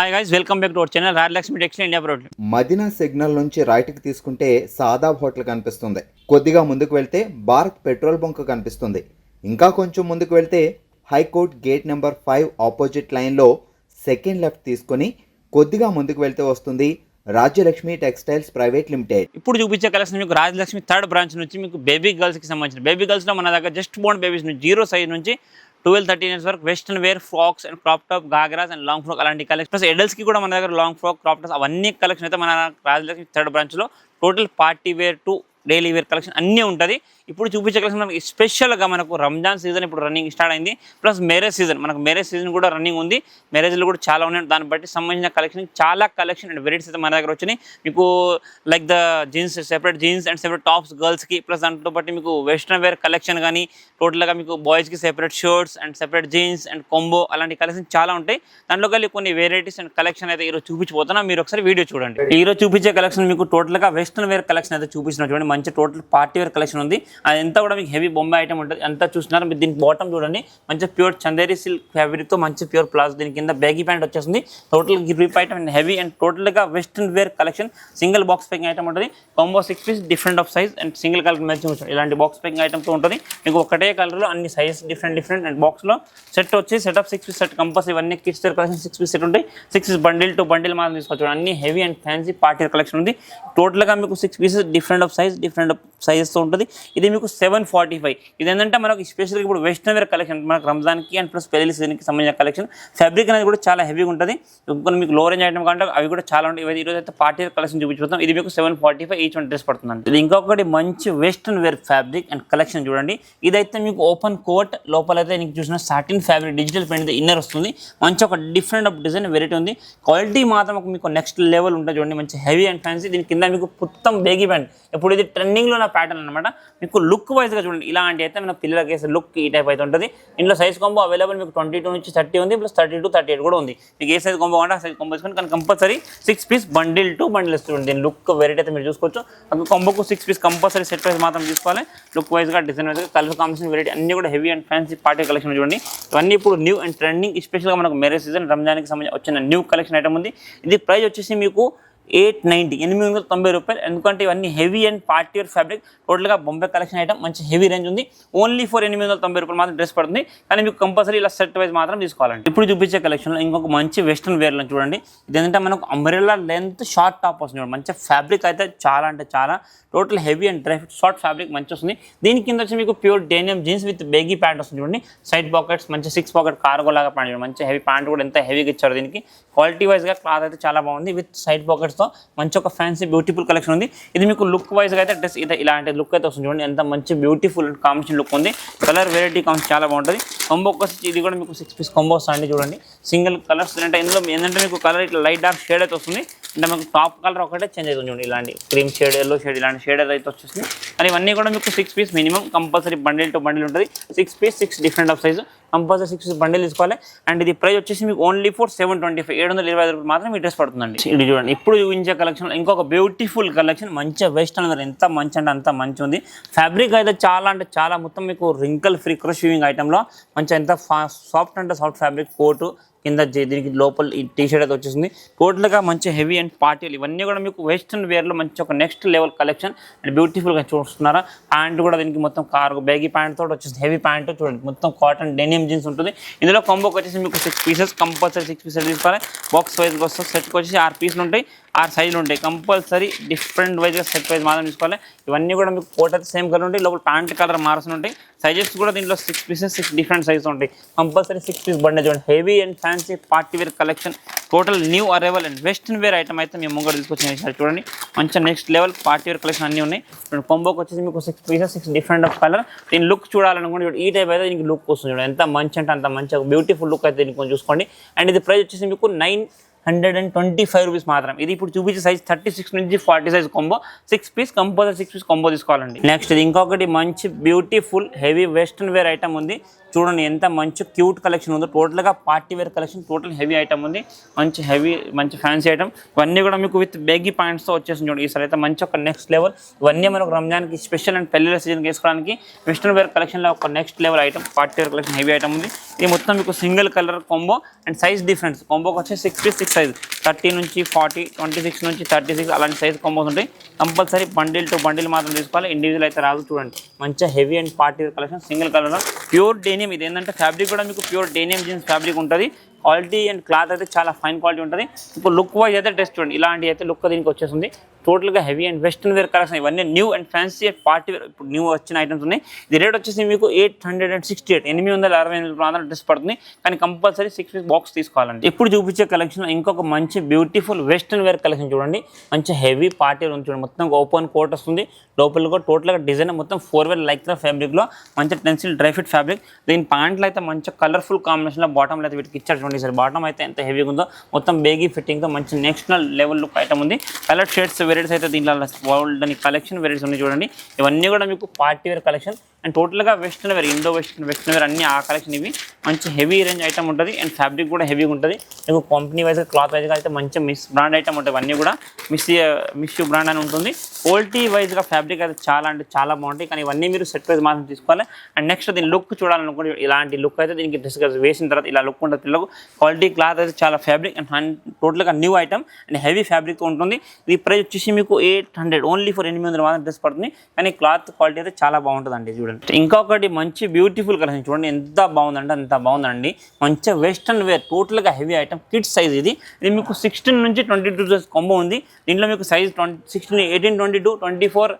Hi guys, welcome back to our channel Rajalakshmi textile India product. Madina signal నుంచి రైట్కి తీసుకుంటే Shadab hotel కనిపిస్తుంది. కొద్దిగా ముందుకు వెళ్తే భారత్ పెట్రోల్ బంక్ కనిపిస్తుంది. ఇంకా కొంచెం ముందుకు వెళ్తే హైకోర్ట్ గేట్ నెంబర్ 5 ఆపోజిట్ లైన్లో సెకండ్ లెఫ్ట్ తీసుకొని కొద్దిగా ముందుకు వెళ్తే వస్తుంది రాజ్యలక్ష్మి టెక్స్టైల్స్ ప్రైవేట్ లిమిటెడ్. ఇప్పుడు చూపించే కలెక్షన్ మీకు రాజలక్ష్మి థర్డ్ బ్రాంచ్ నుంచి మీకు బేబీ గర్ల్స్కి సంబంధించిన బేబీ గర్ల్స్లో మన దగ్గర జస్ట్ బోర్న్ బేబీస్ నుంచి 0 సైజ్ నుంచి 12-13 ఇయర్స్ వరకు western wear frocks and crop top గాగ్రాస్ అండ్ లాంగ్ ఫ్రాక్ అలాంటి కలెక్షన్ ప్లస్ ఎడల్స్కి కూడా మన దగ్గర లాంగ్ ఫ్రాక్ క్రాప్ టాప్స్ అవన్నీ కలెక్షన్ అయితే మన రాజలక్ష్మి థర్డ్ బ్రాంచ్లో total party wear to daily wear collection అన్నీ ఉంటుంది. ఇప్పుడు చూపించే కలెక్షన్ మనకి స్పెషల్గా మనకు రంజాన్ సీజన్ ఇప్పుడు రన్నింగ్ స్టార్ట్ అయింది. ప్లస్ మ్యారేజ్ సీజన్, మనకు మ్యారేజ్ సీజన్ కూడా రన్నింగ్ ఉంది. మ్యారేజ్లు కూడా చాలా ఉన్నాయి. దాన్ని బట్టి సంబంధించిన కలెక్షన్ చాలా కలెక్షన్ అండ్ వెరైటీస్ అయితే మన దగ్గర వచ్చినాయి. మీకు like the jeans, separate jeans and separate tops గర్ల్స్కి ప్లస్ దాంట్లో బట్టి మీకు వెస్ట్రన్ వేర్ కలెక్షన్ కానీ టోటల్గా మీకు బాయ్స్కి separate shirts and separate jeans and combo అలాంటి కలెక్షన్ చాలా ఉంటాయి. దాంట్లో కలిసి కొన్ని వెరైటీస్ అండ్ కలెక్షన్ అయితే ఈరోజు చూపించిపోతున్నా. మీరు ఒకసారి వీడియో చూడండి. ఈరోజు చూపించే కలెక్షన్ మీకు టోటల్గా వెస్ట్రన్ వేర్ కలెక్షన్ అయితే చూపించిన చూడండి. మంచి టోటల్ పార్టీ వేర్ కలెక్షన్ ఉంది. అదంతా కూడా మీకు హెవీ బొంబాయి ఐటమ్ ఉంటుంది. అంతా చూస్తున్నారు. మీరు దీనికి బాటమ్ చూడండి, మంచి ప్యూర్ చందేరి సిల్క్ ఫ్యాబ్రిక్తో మంచి ప్యూర్ ప్లాజో. దీని కింద బ్యాగీ ప్యాంట్ వచ్చేస్తుంది. Total grip item and heavy and టోటల్గా western wear collection. Single box packing item ఉంటుంది. Combo 6 piece different of size and single colour matching ఉంటుంది. ఇలాంటి బాక్స్ ప్యాకింగ్ ఐటమ్తో ఉంటుంది. మీకు ఒకటే కలర్లో అన్ని సైజ్ డిఫరెంట్ అండ్ బాక్స్లో సెట్ వచ్చి సెటప్ 6 పీస్ సెట్ కంపల్సరీ. ఇవన్నీ kids wear collection 6 piece set ఉంటాయి. 6 పీస్ బండిల్ టు బండిల్ మాత్రం తీసుకోవచ్చు. అన్ని heavy and fancy party wear collection ఉంది. టోటల్గా మీకు 6 పీసెస్ డిఫరెంట్ ఆఫ్ సైజెస్తో ఉంటుంది. ఇది మీకు 745. ఇది ఏంటంటే మనకు స్పెషల్గా ఇప్పుడు వెస్ట్రన్ వేర్ కలెక్షన్ మనకు రంజాన్కి అండ్ ప్లస్ పెళ్లి సీజన్కి సంబంధించిన కలెక్షన్. ఫ్యాబ్రిక్ అనేది కూడా చాలా హెవీగా ఉంటుంది. కొన్ని మీకు లో రేంజ్ ఐటమ్ కంటే అవి కూడా చాలా ఉంటాయి. ఈరోజు అయితే పార్టీ వేర్ కలెక్షన్ చూపించుకుంటాం. ఇది మీకు 745 ఈచ్ వన్ డ్రెస్ పడుతుందండి. ఇది ఇంకొకటి మంచి western wear fabric and collection చూడండి. ఇదైతే మీకు ఓపెన్ కోట్ లోపల అయితే మీకు చూసిన satin fabric digital print inner వస్తుంది. మంచి ఒక డిఫరెంట్ ఆఫ్ డిజైన్ వెరైటీ ఉంది. క్వాలిటీ మాత్రం మీకు నెక్స్ట్ లెవెల్ ఉంటుంది చూడండి. మంచి హెవీ అండ్ ఫ్యాన్సీ. దీని కింద మీకు మొత్తం బేగీ ప్యాంట్. ఇప్పుడు ఇది ట్రెండింగ్లో ఉన్న ప్యాటర్న్ అనమాట. మీకు లుక్ వైజ్గా చూడండి. ఇలాంటి అయితే మన పిల్లలకి వేసే లుక్ ఈ టైప్ అయితే ఉంటుంది. ఇందులో సైజ్ కాంబో అవైలబుల్ మీకు 22 నుంచి 30 ఉంది. ప్లస్ 32, 38 కూడా ఉంది. మీకు ఏ సైజ్ కాంబో అంటే ఆ సైజ్ కాంబో తీసుకొని కానీ compulsory 6 piece bundle to bundle ఇస్తుంది. దీని లుక్ వెరైటీ అయితే మీరు చూసుకోవచ్చు. కాంబోకు 6 పీస్ కంపల్సరీ సెట్ వైజ్ మాత్రం తీసుకోవాలి. లుక్ వైజ్గా డిజైన్ వైజ్గా కలర్ కాంబినేషన్ వెరైటీ అన్ని కూడా heavy and fancy party collection చూడండి. ఇవన్నీ ఇప్పుడు న్యూ అండ్ ట్రెండింగ్ స్పెషల్గా మనకు మ్యారేజ్ సీజన్ రంజాన్కి సంబంధించి వచ్చిన న్యూ కలెక్షన్ ఐటమ్ ఉంది. ఇది ప్రైస్ వచ్చేసి మీకు 890 రూపాయలు. ఎందుకంటే ఇవన్నీ heavy and party wear fabric. టోటల్గా బొంబాయి కలెక్షన్ ఐటమ్ మంచి హెవీ రేంజ్ ఉంది. ఓన్లీ ఫర్ 890 రూపాయలు మాత్రం డ్రెస్ పడుతుంది. కానీ మీకు కంపల్సరీ ఇలా సెట్ వైజ్ మాత్రం తీసుకోవాలండి. ఇప్పుడు చూపించే కలెక్షన్లో ఇంకొక మంచి వెస్ట్రన్ వేర్లో చూడండి. ఇదేంటంటే మనకు అంబ్రెల్లా లెంత్ షార్ట్ టాప్ వస్తుంది. మంచి ఫ్యాబ్రిక్ అయితే చాలా అంటే చాలా total heavy and dry fit short fabric మంచి వస్తుంది. దీని కింద వచ్చి మీకు pure denim jeans with baggy pant వస్తుంది చూడండి. సైడ్ పాకెట్స్ మంచి 6 పాకెట్ కార్గో లాగా ప్యాంట్ చూడండి. మంచి హెవీ ప్యాంట్ కూడా ఎంత హెవీగా ఇచ్చారు. దీనికి క్వాలిటీ వైజ్గా క్లాత్ అయితే చాలా బాగుంది. విత్ సైడ్ పాకెట్స్తో మంచి ఒక ఫ్యాన్సీ బ్యూటిఫుల్ కలెక్షన్ ఉంది. ఇది మీకు లుక్ వైజ్గా అయితే డ్రెస్ ఇది ఇలాంటి లుక్ అయితే వస్తుంది చూడండి. ఎంత మంచి బ్యూటిఫుల్ కాంబినేషన్ లుక్ ఉంది. కలర్ వెరైటీ కాంబినేషన్ చాలా బాగుంటుంది. కొంబో వచ్చి ఇది కూడా మీకు 6 పీస్ కొంబో వస్తుంది చూడండి. సింగిల్ కలర్స్ అంటే ఇందులో ఏంటంటే మీకు కలర్ ఇట్లా లైట్ డార్క్ షేడ్ అయితే వస్తుంది. అంటే మీకు టాప్ కలర్ ఒకటే చేంజ్ అవుతుంది చూడండి. ఇలాంటి క్రీమ్ షేడ్, ఎల్లో షేడ్ ఇలాంటి షేడ్ అయితే వచ్చేస్తుంది. అని ఇవన్నీ కూడా మీకు 6 piece minimum compulsory bundle to bundle ఉంటుంది. 6 piece 6 different of size compulsory 6 piece bundle తీసుకోవాలి. అండ్ ఇది ప్రైస్ వచ్చేసి మీకు ఓన్లీ ఫర్ 725 రూపాయలు మాత్రం ఈ డ్రెస్ పడుతుందండి. ఇది చూడండి. ఇప్పుడు చూపించే కలెక్షన్ ఇంకొక బ్యూటిఫుల్ కలెక్షన్. మంచిగా వెస్ట్రన్ వేర్ ఎంత మంచి అంటే అంత మంచి ఉంది. ఫ్యాబ్రిక్ అయితే చాలా అంటే చాలా మొత్తం మీకు రింకల్ ఫ్రీ క్రష్ వీవింగ్ ఐటెంలో మంచిగా ఎంత సాఫ్ట్ అంటే సాఫ్ట్ ఫ్యాబ్రిక్ కోటు కింద దీనికి లోపల ఈ టీషర్ట్ అయితే వచ్చేసింది. టోటల్గా మంచి హెవీ అండ్ పార్టీలు ఇవన్నీ కూడా మీకు వెస్ట్రన్ వేర్లో మంచి ఒక నెక్స్ట్ లెవెల్ కలెక్షన్ అండ్ బ్యూటిఫుల్గా చూస్తున్నారా. ప్యాంట్ కూడా దీనికి మొత్తం కార్గో బ్యాగీ ప్యాంట్ తోటి వచ్చేసి హెవీ ప్యాంట్ చూడండి. మొత్తం కాటన్ డెనిమ్ జీన్స్ ఉంటుంది. ఇందులో కాంబోకి వచ్చేసి మీకు 6 పీసెస్ కంపల్సరీ 6 పీసెస్ తీసుకోవాలి. బాక్స్ వైజ్గా వస్తుంది. సెట్కి వచ్చేసి 6 పీసులు ఉంటాయి. 6 సైజులు ఉంటాయి. కంపల్సరీ డిఫరెంట్ వైజ్గా సెట్ వైజ్ మాత్రం తీసుకోవాలి. ఇవన్నీ కూడా మీకు కోట్ అయితే సేమ్ కలర్ ఉంటాయి. లోపల ప్యాంట్ కలర్ మారుస్తూ ఉంటాయి. సైజెస్ కూడా దీంట్లో 6 పీసెస్ 6 డిఫరెంట్ సైజెస్ ఉంటాయి. కంపల్సరీ 6 పీస్ బండి చూడండి. Heavy and fancy party wear collection. Total new arrival and western wear item అయితే మేము ముంగడు తీసుకొచ్చిన చూడండి. మంచిగా next level party wear collection అన్నీ ఉన్నాయి. కొంబోకి వచ్చేసి మీకు 6 పీసెస్ 6 డిఫరెంట్ ఆఫ్ కలర్. దీని లుక్ చూడాలనుకోండి ఈ టైప్ అయితే దీనికి లుక్ వస్తుంది చూడండి. ఎంత మంచి అంటే అంత మంచిగా బ్యూటిఫుల్ లుక్ అయితే దీనికి కొంచెం చూసుకోండి. అండ్ ఇది ప్రైస్ వచ్చేసి మీకు 925 రూపీస్ మాత్రం. ఇది ఇప్పుడు చూపించే సైజ్ 36 నుంచి 40 size combo. 6 piece compulsory 6 piece combo తీసుకోవాలండి. నెక్స్ట్ ఇది ఇంకొకటి మంచి beautiful heavy western wear item ఉంది. చూడండి ఎంత మంచి క్యూట్ కలెక్షన్ ఉందో. టోటల్గా party wear collection, total heavy item ఉంది, మంచి హెవీ మంచి ఫ్యాన్సీ ఐటమ్. ఇవన్నీ కూడా మీకు విత్ బేగీ పాయింట్స్తో వచ్చేసింది చూడండి. ఈసారి అయితే మంచి ఒక నెక్స్ట్ లెవెల్. ఇవన్నీ మనకు రంజాన్కి స్పెషల్ అండ్ పెళ్ళిళ్ళ సీజన్కి వేసుకోవడానికి వెస్ట్రన్ వేర్ కలెక్షన్లో ఒక next level item, party wear collection heavy item ఉంది. ఇది మొత్తం మీకు single colour combo and size difference. కాంబోకి వచ్చి 6 పీస్ 6 సైజ్, 30 నుంచి 40, 26 నుంచి 36 అలాంటి సైజ్ కాంబోస్ ఉంటాయి. కంపల్సరీ బండిల్ టు బండిల్ మాత్రం తీసుకోవాలి, ఇండివిజువల్ అయితే రాదు. చూడండి మంచిగా heavy and party wear collection, single colour, pure denim. ఇది ఏంటంటే ఫ్యాబ్రిక్ కూడా మీకు ప్యూర్ డెనిమ్ జీన్స్ ఫ్యాబ్రిక్ ఉంటుంది. క్వాలిటీ అండ్ క్లాత్ అయితే చాలా ఫైన్ క్వాలిటీ ఉంటుంది. ఇప్పుడు లుక్ వైజ్ అయితే డ్రెస్ చూడండి, ఇలాంటి అయితే లుక్ దీనికి వచ్చేస్తుంది. టోటల్గా heavy and western wear collection, ఇవన్నీ new and fancy and party wear ఇప్పుడు న్యూ వచ్చిన ఐటమ్స్ ఉన్నాయి. ఇది రేట్ వచ్చేసి మీకు 868, 868 ప్రాంతాల డ్రెస్ పడుతుంది. కానీ కంపల్సరీ 6 పీస్ బాక్స్ తీసుకోవాలండి. ఇప్పుడు చూపించే కలెక్షన్ ఇంకొక మంచి బ్యూటిఫుల్ వెస్టర్న్ వేర్ కలెక్షన్ చూడండి. మంచి హెవీ పార్టీ వేర్ ఉంది చూడండి. మొత్తం ఓపెన్ కోట్ వస్తుంది, లోపల కూడా టోటల్గా డిజైన్ మొత్తం 4 లైక్రా ఫ్యాబ్రిక్లో మంచి టెన్సిల్ డ్రై ఫిట్ ఫ్యాబ్రిక్. దీని ప్యాంట్లు అయితే మంచి కలర్ఫుల్ కాంబినేషన్లో బాటంలో అయితే వీటికి ఇచ్చారు చూడండి. సార్ బాటం అయితే ఎంత హెవీగా ఉందో, మొత్తం బేగీ ఫిట్టింగ్తో మంచి నేషనల్ లెవెల్ లుక్ ఐటమ్ ఉంది. కలర్ షేడ్స్ వెరైటీస్ అయితే దీంట్లో వరల్డ్ అని కలెక్షన్ వెరైటీస్ ఉన్నాయి చూడండి. ఇవన్నీ కూడా మీకు పార్టీ వేర్ కలెక్షన్ అండ్ టోటల్గా western wear, Indo western wear అన్ని ఆ కలెక్షన్. ఇవి మంచి హెవీ రేంజ్ ఐటమ్ ఉంటుంది అండ్ ఫ్యాబ్రిక్ కూడా హెవీగా ఉంటుంది. మీకు కంపెనీ వైజ్గా క్లాత్ వైజ్గా అయితే మంచి మిస్ బ్రాండ్ ఐటమ్ ఉంటుంది. ఇవన్నీ కూడా మిస్ బ్రాండ్ అని ఉంటుంది. క్వాలిటీ వైజ్గా ఫ్యాబ్రిక్ అయితే చాలా అంటే చాలా బాగుంటాయి. కానీ ఇవన్నీ మీరు సెట్ వైజ్ మాత్రం తీసుకోవాలి. అండ్ నెక్స్ట్ దీని లుక్ చూడాలనుకుంటే ఇలాంటి లుక్ అయితే దీనికి డ్రెస్ వేసిన తర్వాత ఇలా లుక్ ఉంటుంది పిల్లలకు. క్వాలిటీ క్లాత్ అయితే చాలా ఫ్యాబ్రిక్ అండ్ టోటల్గా న్యూ ఐటమ్ అండ్ హెవీ ఫ్యాబ్రిక్తో ఉంటుంది. ఇది ప్రైస్ వచ్చేసి మీకు 800 ఓన్లీ ఫర్ 800 మాత్రం డ్రెస్ పడుతుంది. కానీ క్లాత్ క్వాలిటీ అయితే చాలా బాగుంటుందండి. చూడండి ఇంకొకటి మంచి బ్యూటిఫుల్ కలెక్షన్ చూడండి, ఎంత బాగుందంటే అంత బాగుందండి. మంచి వెస్టర్న్ వేర్ టోటల్గా హెవీ ఐటమ్, కిడ్స్ సైజ్. ఇది మీకు 16 నుంచి 22 సైజ్ కాంబో ఉంది. దీంట్లో మీకు సైజ్ 16, 18, 22, 24,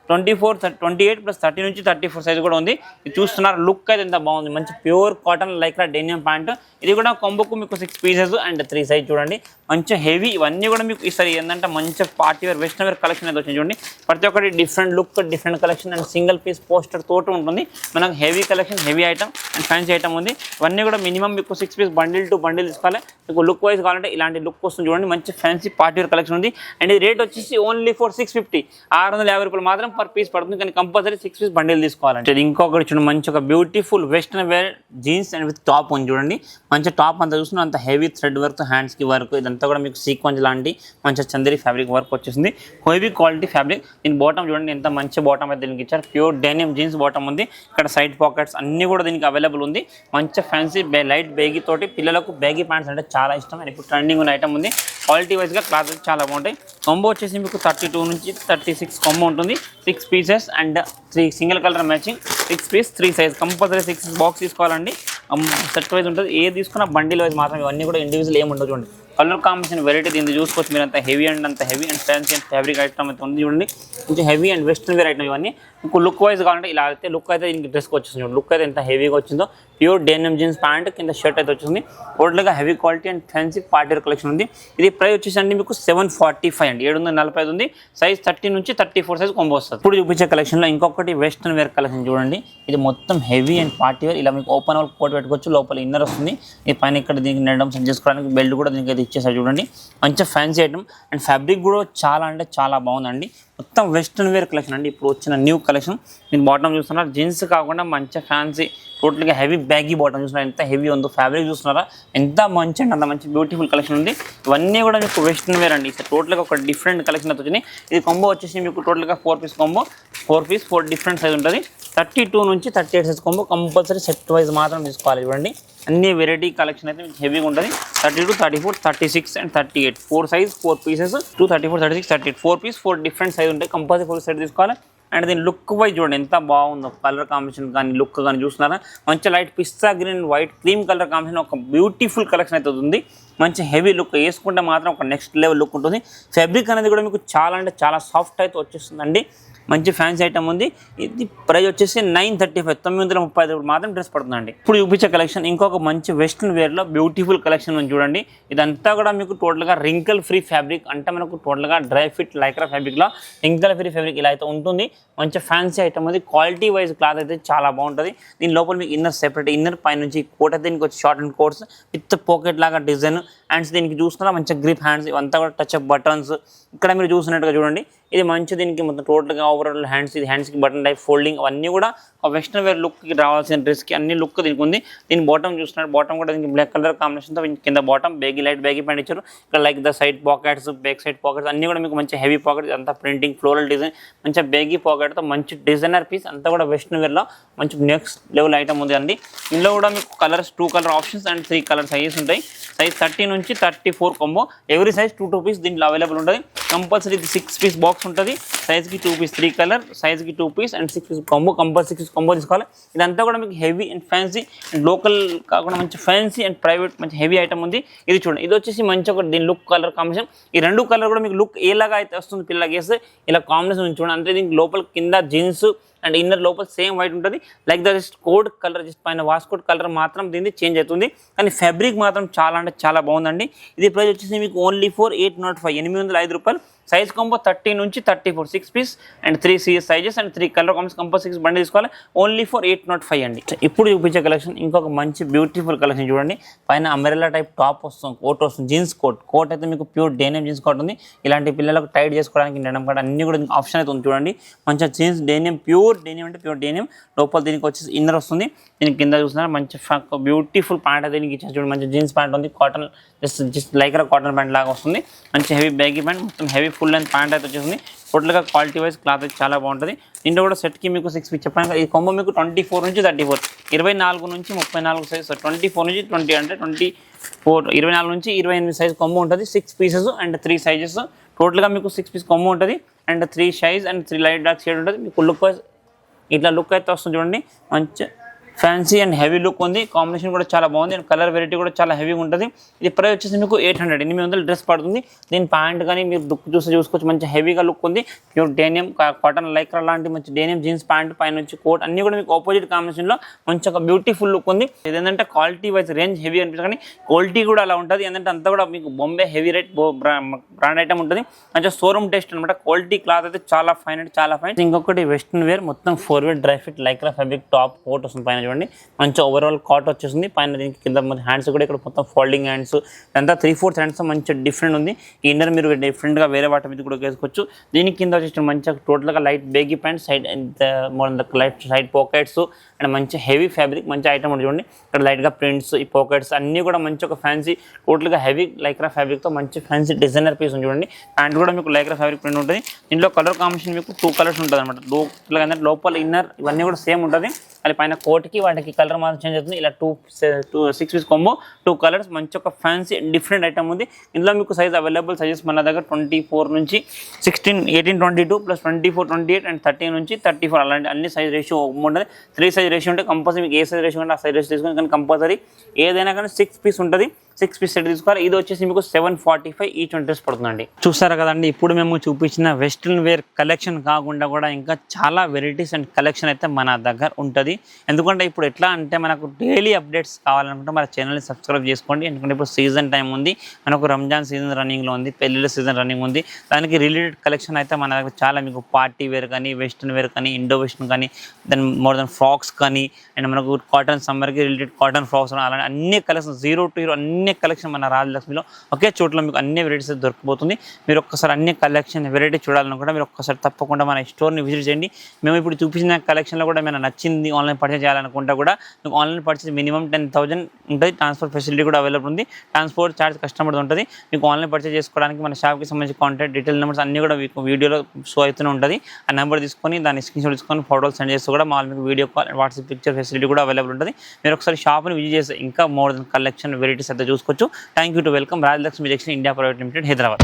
28 ప్లస్ 30 నుంచి 34 సైజ్ కూడా ఉంది. ఇది చూస్తున్నారు, లుక్ అయితే ఎంత బాగుంది. మంచి pure cotton Lycra denim pant. ఇది కూడా కాంబోకు మీకు 6 పీసెస్ అండ్ 3 సైజ్ చూడండి. మంచి హెవీ. ఇవన్నీ కూడా మీకు ఈసారి ఏంటంటే మంచి party wear western wear collection అయితే వచ్చింది చూడండి. ప్రతి ఒక్కటి different look, different collection and single piece poster తోటి ఉంటుంది. మనకు heavy collection, heavy item and fancy item ఉంది. ఇవన్నీ కూడా మినిమం మీకు 6 పీస్ బండిల్ టు బండిల్ తీసుకోవాలి. మీకు లుక్ వైజ్ కావాలంటే ఇలాంటి లుక్ వస్తుంది చూడండి. మంచి ఫ్యాన్సీ పార్టీ వేర్ కలెక్షన్ ఉంది. అండ్ ఇది రేట్ వచ్చేసి ఓన్లీ ఫర్ 650, 650 రూపాయలు మాత్రం పర్ పీస్ పడుతుంది. కానీ కంపల్సరీ 6 పీస్ బండిల్ తీసుకోవాలంటే. ఇంకొకటి చూడండి, మంచి ఒక beautiful western wear jeans and with top ఉంది చూడండి. మంచి టాప్ అంతా చూస్తున్నా, అంత హెవీ థ్రెడ్ వర్క్, హ్యాండ్స్కి వర్క్, ఇదంతా కూడా మీకు సీక్వెన్స్ లాంటి మంచి చందరి ఫ్యాబ్రిక్ వర్క్ వచ్చేసింది. Heavy quality fabric. దీని బాటమ్ చూడండి ఎంత మంచి బాటమ్ అయితే దీనికి ఇచ్చారు. ప్యూర్ డెనిమ్ జీన్స్ బాటమ్ ఉంది. ఇక్కడ సైడ్ పాకెట్స్ అన్నీ కూడా దీనికి అవైలబుల్ ఉంది. మంచి ఫ్యాన్సీ లైట్ బేగీ తోటి. పిల్లలకు బేగీ ప్యాంట్స్ అంటే చాలా ఇష్టం అండ్ ఇప్పుడు ట్రెండింగ్ ఉన్న ఐటమ్ ఉంది. క్వాలిటీ వైజ్గా క్లాత్ చాలా బాగుంటాయి. కాంబో వచ్చేసి మీకు 32 నుంచి 36 కాంబో ఉంటుంది. 6 pieces and 3 single colour matching, 6 piece 3 size. Compulsory 6 box తీసుకోవాలండి. సెట్ వైజ్ ఉంటుంది. ఏది తీసుకున్నా బండిల్ వైజ్ మాత్రం. ఇవన్నీ కూడా ఇండివిజువల్ ఏమి ఉండదు చూడండి. కలర్ కాంబినేషన్ వెరైటీ దీన్ని చూసుకోవచ్చు మీరు. అంత heavy and fancy and fabric item అయితే ఉంది చూడండి. కొంచెం heavy and western wear item ఇవన్నీ. మీకు లుక్ వైజ్ కావాలంటే ఇలా అయితే లుక్ అయితే దీనికి డ్రెస్కి వచ్చేసింది చూడండి. లుక్ అయితే ఎంత హెవీగా వచ్చిందో. ప్యూర్ డెనిమ్ జీన్స్ ప్యాంట్ కింద షర్ట్ అయితే వచ్చింది. టోటల్గా heavy quality and fancy party wear collection ఉంది. ఇది ప్రైస్ వచ్చేసి మీకు 745 అండి, 745 ఉంది. సైజ్ 30 నుంచి 34 సైజ్ కొంబో వస్తుంది. ఇప్పుడు చూపించే కలెక్షన్లో ఇంకొకటి వెస్టర్న్ వేర్ కలెక్షన్ చూడండి. ఇది మొత్తం హెవీ అండ్ పార్టీ వేర్. ఇలా మీకు ఓపెన్ వాళ్ళ కోట్ పెట్టుకోవచ్చు, లోపల ఇన్నర్ వస్తుంది. ఈ పైన ఇక్కడ దీనికి నెడడం సెట్ చేసుకోవడానికి బెల్ట్ కూడా దీనికి అయితే ఇచ్చేసారు చూడండి. మంచి ఫ్యాన్సీ ఐటమ్ అండ్ ఫ్యాబ్రిక్ కూడా చాలా అంటే చాలా బాగుందండి. మొత్తం వెస్టర్న్ వేర్ కలెక్షన్ అండి, ఇప్పుడు వచ్చిన న్యూ కలెక్షన్. దీని బాటమ్ చూస్తున్నారు, జీన్స్ కాకుండా మంచి ఫ్యాన్సీ టోటల్గా హెవీ బ్యాగీ బాటమ్ చూస్తున్నారు. ఎంత హెవీ ఉందో ఫ్యాబ్రిక్ చూస్తున్నారా, ఎంత మంచి అండి, అంత మంచి బ్యూటిఫుల్ కలెక్షన్ ఉంది. ఇవన్నీ కూడా మీకు వెస్టర్న్ వేర్ అండి. టోటల్గా ఒక డిఫరెంట్ కలెక్షన్ అయితే వచ్చింది. ఇది కాంబో వచ్చేసి మీకు టోటల్గా 4 piece combo, 4 piece 4 different size ఉంటుంది. 32 నుంచి 38 size combo. Compulsory set wise మాత్రం తీసుకోవాలి. చూడండి అన్ని వెరైటీ కలెక్షన్ అయితే మీకు హెవీగా ఉంటుంది. 32, 34, 36 and 38 4 size 4 pieces. 2, 34, 36, 38 4 piece 4 different size ఉంటాయి. కంపల్సరీ 4 సెట్ తీసుకోవాలి. అండ్ దీని లుక్ వైజ్ చూడండి ఎంత బాగుందో. కలర్ కాంబినేషన్ కానీ లుక్ కానీ చూస్తున్నారా, మంచి light pista green white cream colour combination ఒక బ్యూటిఫుల్ కలెక్షన్ అయితే ఉంది. మంచి హెవీ లుక్ వేసుకుంటే మాత్రం ఒక నెక్స్ట్ లెవెల్ లుక్ ఉంటుంది. ఫ్యాబ్రిక్ అనేది కూడా మీకు చాలా అంటే చాలా సాఫ్ట్ అయితే వచ్చేస్తుందండి. మంచి ఫ్యాన్సీ ఐటమ్ ఉంది. ఇది ప్రైస్ వచ్చేసి 935, 935 మాత్రం డ్రెస్ పడుతుందండి. ఇప్పుడు చూపించే కలెక్షన్ ఇంకొక మంచి వెస్ట్రన్ వేర్లో బ్యూటిఫుల్ కలెక్షన్ ఉంది చూడండి. ఇదంతా కూడా మీకు టోటల్గా రింకల్ ఫ్రీ ఫ్యాబ్రిక్, అంటే మనకు టోటల్గా డ్రై ఫిట్ లైక్రా ఫ్యాబ్రిక్లో రింకల్ ఫ్రీ ఫ్యాబ్రిక్ ఇలా అయితే ఉంటుంది. మంచి ఫ్యాన్సీ ఐటమ్ ఉంది. క్వాలిటీ వైజ్ క్లాత్ అయితే చాలా బాగుంటుంది. దీని లోపల మీకు ఇన్నర్ సెపరేట్, ఇన్నర్ పై నుంచి కోట్ అయితే దీనికి వచ్చి short and coats with pocket లాగా డిజైన్. హ్యాండ్స్ దీనికి చూస్తున్నారా మంచి గ్రిప్ హ్యాండ్స్, ఇవంతా కూడా టచ్ అప్ బటన్స్. ఇక్కడ మీరు చూసినట్టుగా చూడండి, ఇది మంచి దీనికి మొత్తం టోటల్గా ఓవరాల్ హ్యాండ్స్, ఇది హ్యాండ్స్కి బటన్ టైప్ ఫోల్డింగ్ అవన్నీ కూడా వెస్ట్రన్ వేర్ లుక్కి రావాల్సిన డ్రెస్కి అన్ని లుక్ దీనికి ఉంది. దీని బాటమ్ చూస్తున్నారు, బాటమ్ కూడా దీనికి బ్లాక్ కలర్ కాంబినేషన్తో కింద బాటమ్ లైట్ బ్యాగీ ప్యాంట్ ఇచ్చారు. ఇక్కడ like the side pockets, back side pockets అన్ని కూడా మీకు మంచి హెవీ పాకెట్స్, అంతా ప్రింటింగ్ ఫ్లోరల్ డిజైన్, మంచి బ్యాగీ పాకెట్తో మంచి డిజైనర్ పీస్ అంతా కూడా వెస్ట్రన్ వేర్లో మంచి నెక్స్ట్ లెవెల్ ఐటమ్ ఉంది అండి. ఇందులో కూడా మీకు colours 2 colour options and 3 colour sizes ఉంటాయి. సైజ్ 30 నుంచి 34 కాంబో, ఎవ్రీ సైజ్ 2 పీస్ దీంట్లో అవైలబుల్ ఉంటుంది. కంపల్సరీ ఇది 6 పీస్ బాక్స్ ఉంటుంది. సైజ్కి 2 పీస్, 3 కలర్ సైజ్కి 2 piece and 6 piece combo, compulsory 6 combo తీసుకోవాలి. ఇదంతా కూడా మీకు heavy and fancy and local కాకుండా మంచి ఫ్యాన్సీ అండ్ ప్రైవేట్ మంచి హెవీ ఐటమ్ ఉంది. ఇది చూడండి, ఇది వచ్చేసి మంచి ఒక దీని లుక్ కలర్ కాంబినేషన్. ఈ 2 కలర్ కూడా మీకు లుక్ ఏలాగా అయితే వస్తుంది పిల్లలకి వేస్తే ఇలా కాంబినేషన్ చూడండి. అంటే దీనికి లోపల కింద జీన్స్ అండ్ ఇన్నర్ లోపల సేమ్ వైట్ ఉంటుంది. Like the just code colour, just పైన వాస్కోట్ కలర్ మాత్రం దీన్ని చేంజ్ అవుతుంది. కానీ ఫ్యాబ్రిక్ మాత్రం చాలా అంటే చాలా బాగుందండి. ఇది ప్రైస్ వచ్చేసి మీకు ఓన్లీ ఫర్ 805, 805 రూపాయలు. సైజ్ కాంబో 30 నుంచి 34, 6 piece and 3 CS sizes and 3 colour combos, compulsory 6 బండి తీసుకోవాలి. ఓన్లీ ఫర్ 805 అండి. ఇప్పుడు చూపించే కలెక్షన్ ఇంకొక మంచి బ్యూటిఫుల్ కలెక్షన్ చూడండి. పైన అంబ్రెల్లా టైప్ టాప్ వస్తుంది, కోట్ వస్తుంది, జీన్స్ కోట్ అయితే మీకు ప్యూర్ డేనియం జీన్స్ కోట్ ఉంది. ఇలాంటి పిల్లలకు టైట్ చేసుకోవడానికి ఉండడం కూడా అన్ని కూడా ఆప్షన్ అయితే ఉంది చూడండి. మంచిగా జీన్స్ డేనియం, ప్యూర్ డేనియం అంటే ప్యూర్ డేనియం. లోపల దీనికి వచ్చేసి ఇన్నర్ వస్తుంది. దీనికి కింద చూస్తున్నారు మంచి బ్యూటిఫుల్ ప్యాంట్ అయితే దీనికి ఇచ్చారు చూడండి. మంచి జీన్స్ ప్యాంట్ ఉంది, cotton just Lycra cotton pant లాగా వస్తుంది. మంచి హెవీ బ్యాగీ ప్యాంట్, మొత్తం హెవీ ఫుల్ లెంత్ ప్యాంట్ అయితే వచ్చేసింది. టోటల్గా క్వాలిటీ వైజ్ క్లాత్ అయితే చాలా బాగుంటుంది. దీంట్లో కూడా సెట్కి మీకు 6 పీస్ చెప్పాను. ఈ కాంబో మీకు 24 నుంచి 34, 24 నుంచి 34 సైజ్, 24 నుంచి 20 అంటే 24, 24 నుంచి 28 సైజ్ కాంబో ఉంటుంది. 6 పీసెస్ అండ్ 3 సైజెస్, టోటల్గా మీకు 6 పీస్ కాంబో ఉంటుంది and 3 size and 3 light dark shade ఉంటుంది. మీకు లుక్ వైజ్ ఇట్లా లుక్ అయితే వస్తుంది చూడండి. మంచి ఫ్యాన్సీ అండ్ హెవీ లుక్ ఉంది. కాంబినేషన్ కూడా చాలా బాగుంది అండ్ కలర్ వెరైటీ కూడా చాలా హెవీగా ఉంటుంది. ఇది ప్రైస్ వచ్చేసి మీకు 800 డ్రెస్ పడుతుంది. దీని ప్యాంట్ కానీ మీరు లుక్ చూసుకోవచ్చు, మంచి హెవీగా లుక్ ఉంది. ప్యూర్ డేనియం కాటన్ లైక్రా లాంటి మంచి డేనియం జీన్స్ ప్యాంట్, పైన నుంచి కోట్ అన్ని కూడా మీకు ఆపోజిట్ కాంబినేషన్లో మంచి ఒక బ్యూటిఫుల్ లుక్ ఉంది. ఇదేంటంటే క్వాలిటీ వైజ్ రేంజ్ హెవీ అనిపిస్తుంది, కానీ క్వాలిటీ కూడా అలా ఉంటుంది. ఏంటంటే అంతా కూడా మీకు Bombay heavy rate brand item ఉంటుంది. మంచిగా షోరూమ్ టెస్ట్ అనమాట. క్వాలిటీ క్లాత్ అయితే చాలా ఫైన్ అంటే చాలా ఫైన్. ఇంకొకటి వెస్ట్రన్ వేర్ మొత్తం 4 way dry fit lycra fabric top coat వస్తుంది. పైన చూడండి మంచి ఓవరాల్ కాట్ వచ్చేసింది. పైన దీనికి కింద హ్యాండ్స్ కూడా ఇక్కడ మొత్తం ఫోల్డింగ్ హ్యాండ్స్, అంతా 3/4 హ్యాండ్స్ మంచి డిఫరెంట్ ఉంది. ఈ ఇన్నర్ మీరు డిఫరెంట్గా వేరే వాటి మీద కూడా వేసుకోవచ్చు. దీనికి కింద వచ్చేసి మంచిగా టోటల్గా light baggy pant, side light side pockets and మంచి హెవీ ఫ్యాబ్రిక్ మంచి ఐటమ్ ఉంటుంది చూడండి. ఇక్కడ లైట్గా ప్రింట్స్, ఈ పాకెట్స్ అన్నీ కూడా మంచి ఒక ఫ్యాన్సీ టోటల్గా హెవీ లైక్రా ఫ్యాబ్రిక్తో మంచి ఫ్యాన్సీ డిజైనర్ పీస్ ఉంది చూడండి. ప్యాంట్ కూడా మీకు లైక్రా ఫ్యాబ్రిక్ ప్రింట్ ఉంటుంది. దీంట్లో కలర్ కాంబినేషన్ మీకు 2 కలర్స్ ఉంటుంది అనమాట. లోపల ఇన్నర్ ఇవన్నీ కూడా సేమ్ ఉంటుంది. అది పైన కోట్కి వాటికి కలర్ మాత్రం చేంజ్ అవుతుంది. ఇలా 6 పీస్ కాంబో, 2 కలర్స్, మంచి ఒక ఫ్యాన్సీ డిఫరెంట్ ఐటమ్ ఉంది. ఇందులో మీకు సైజ్ అవైలబుల్ సైజెస్ మన దగ్గర 24 నుంచి 16, 18, 22 ప్లస్ 24, 28 అండ్ 30 నుంచి 34 అలాంటి అన్ని సైజ్ రేషియో ఉంటుంది. 3 సైజ్ రేషియో ఉంటే కంపల్సరీ మీకు ఏ సైజ్ రేషియో ఉంటే ఆ సైజ్ రేషియో తీసుకొని, కానీ కంపల్సరీ ఏదైనా కానీ 6 పీస్ ఉంటుంది. 6 పీస్ సెట్ తీసుకోవాలి. ఇది వచ్చేసి మీకు 745 ఈచ్ డ్రెస్ పడుతుందండి. చూసారు కదండి, ఇప్పుడు మేము చూపించిన వెస్ట్రన్ వేర్ కలెక్షన్ కాకుండా కూడా ఇంకా చాలా వెరైటీస్ అండ్ కలెక్షన్ అయితే మన దగ్గర ఉంటుంది. ఎందుకంటే ఇప్పుడు ఎట్లా అంటే మనకు డైలీ అప్డేట్స్ కావాలనుకుంటే మన ఛానల్ని సబ్స్క్రైబ్ చేసుకోండి. ఎందుకంటే ఇప్పుడు సీజన్ టైం ఉంది, మనకు రంజాన్ సీజన్ రన్నింగ్లో ఉంది, పెళ్ళిళ్ళ సీజన్ రన్నింగ్ ఉంది. దానికి రిలేటెడ్ కలెక్షన్ అయితే మన దగ్గర చాలా మీకు పార్టీ వేర్ కానీ, వెస్ట్రన్ వేర్ కానీ, ఇండో వెస్ట్రన్ కానీ, దెన్ మోర్ దెన్ ఫ్రాక్స్ కానీ, అండ్ మనకు కాటన్ సమ్మర్కి రిలేటెడ్ కాటన్ ఫ్రాక్స్ అలాంటి అన్ని కలెక్షన్ 0 to 0 అన్ని కలెక్షన్ మన రాజలక్ష్మిలో ఒకే చోట్ల మీకు అన్ని వెరైటీస్ దొరికిపోతుంది. మీరు ఒక్కసారి అన్ని కలెక్షన్ వెరైటీ చూడాలనుకుంటే మీరు ఒక్కసారి తప్పకుండా మన స్టోర్ని విజిట్ చేయండి. మేము ఇప్పుడు చూపించిన కలెక్షన్లో కూడా ఏమైనా నచ్చింది ఆన్లైన్ పర్చేస్ చేయాలనుకుంటే కూడా మీకు ఆన్లైన్ పర్చేస్ మినిమం 10,000 ఉంటుంది. ట్రాన్స్పోర్ట్ ఫెసిలిటీ కూడా అవైలబుల్ ఉంది. ట్రాన్స్పోర్ట్ ఛార్జ్ కస్టమర్ది ఉంటుంది. మీకు ఆన్లైన్ పర్చేస్ చేసుకోవడానికి మన షాప్కి సంబంధించి కాంటాక్ట్ డీటెయిల్ నెంబర్స్ అన్ని కూడా మీకు వీడియోలో షో అవుతూనే ఉంటుంది. ఆ నెంబర్ తీసుకొని దాన్ని స్క్రీన్షాట్ తీసుకొని ఫోటోలు సెండ్ చేస్తూ కూడా మాకు మీకు video call, WhatsApp picture facility కూడా అవైలబుల్ ఉంటుంది. మీరు ఒకసారి షాప్ని విజిట్ చేస్తే ఇంకా మోర్ దెన్ కలెక్షన్ వెరైటీస్ అయితే చూసుకోవచ్చు. Thank you to welcome Rajalakshmi junction India private limited, Hyderabad.